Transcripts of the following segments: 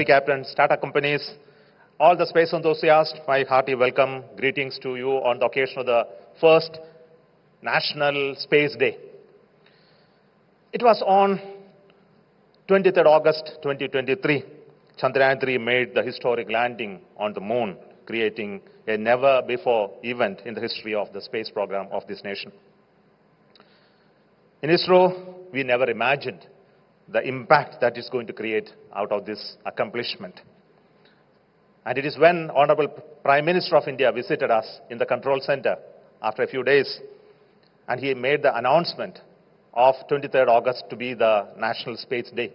captains, Tata companies, all the space enthusiasts, my hearty welcome, greetings to you on the occasion of the first National Space Day. It was on 23rd August 2023, Chandrayaan-3 made the historic landing on the moon, creating a never-before event in the history of the space program of this nation. In ISRO, we never imagined the impact that is going to create out of this accomplishment. And it is when Honorable Prime Minister of India visited us in the control center after a few days, and he made the announcement of 23rd August to be the National Space Day,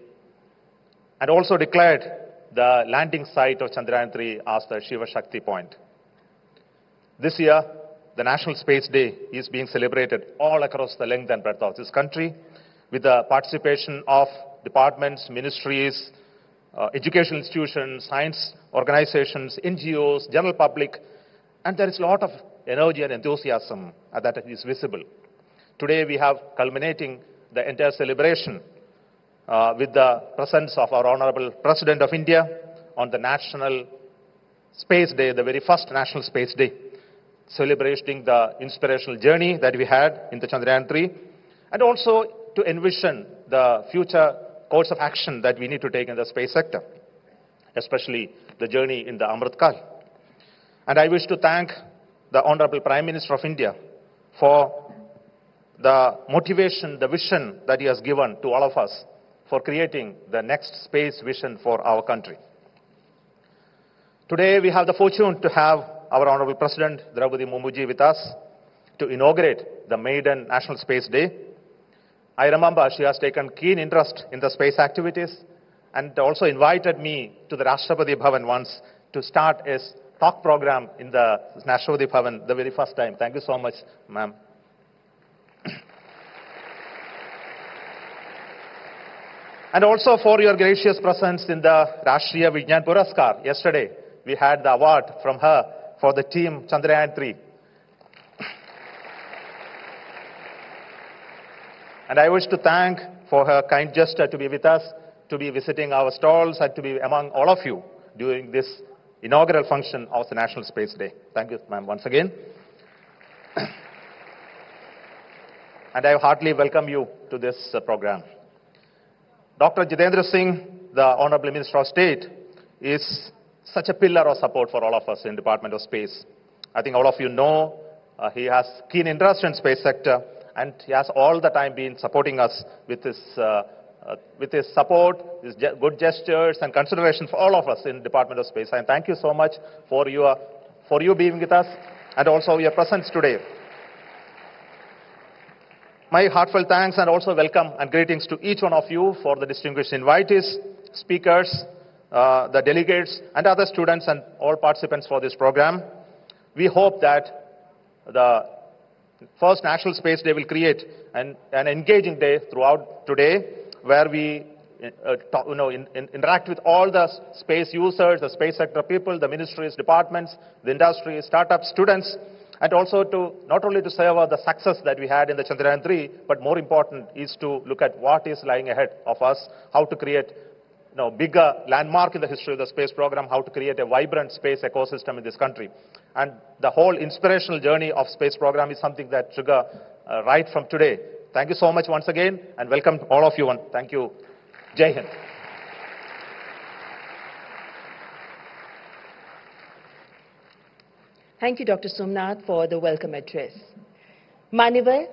and also declared the landing site of Chandrayaan-3 as the Shiva Shakti point. This year, the National Space Day is being celebrated all across the length and breadth of this country, with the participation of departments, ministries, educational institutions, science organizations, NGOs, general public, and there is a lot of energy and enthusiasm that is visible. Today we have culminating the entire celebration with the presence of our Honorable President of India on the National Space Day, the very first National Space Day, celebrating the inspirational journey that we had in the Chandrayaan-3, and also to envision the future course of action that we need to take in the space sector, especially the journey in the Amrit Kal. And I wish to thank the Honorable Prime Minister of India for the motivation, the vision that he has given to all of us for creating the next space vision for our country. Today we have the fortune to have our Honorable President Draupadi Murmuji with us to inaugurate the maiden National Space Day. I remember she has taken keen interest in the space activities and also invited me to the Rashtrapati Bhavan once to start a talk program in the Rashtrapati Bhavan the very first time. Thank you so much, ma'am. And also for your gracious presence in the Rashtriya Vigyan Puraskar. Yesterday, we had the award from her for the team Chandrayaan-3. And I wish to thank for her kind gesture to be with us, to be visiting our stalls, and to be among all of you during this inaugural function of the National Space Day. Thank you, ma'am, once again. And I heartily welcome you to this program. Dr. Jitendra Singh, the Honorable Minister of State, is such a pillar of support for all of us in Department of Space. I think all of you know he has keen interest in space sector, and he has all the time been supporting us with his support, his good gestures and consideration for all of us in Department of Space. And thank you so much for you being with us and also your presence today. My heartfelt thanks and also welcome and greetings to each one of you for the distinguished invitees, speakers, the delegates, and other students and all participants for this program. We hope that the first National Space Day will create an engaging day throughout today, where we interact with all the space users, the space sector people, the ministries, departments, the industry, startups, students, and also to not only to savor the success that we had in the Chandrayaan-3, but more important is to look at what is lying ahead of us, how to create bigger landmark in the history of the space program, how to create a vibrant space ecosystem in this country. And the whole inspirational journey of space program is something that trigger right from today. Thank you so much once again, and welcome to all of you, and thank you. Jai Hind. Thank you, Dr. Somnath, for the welcome address. Manyavar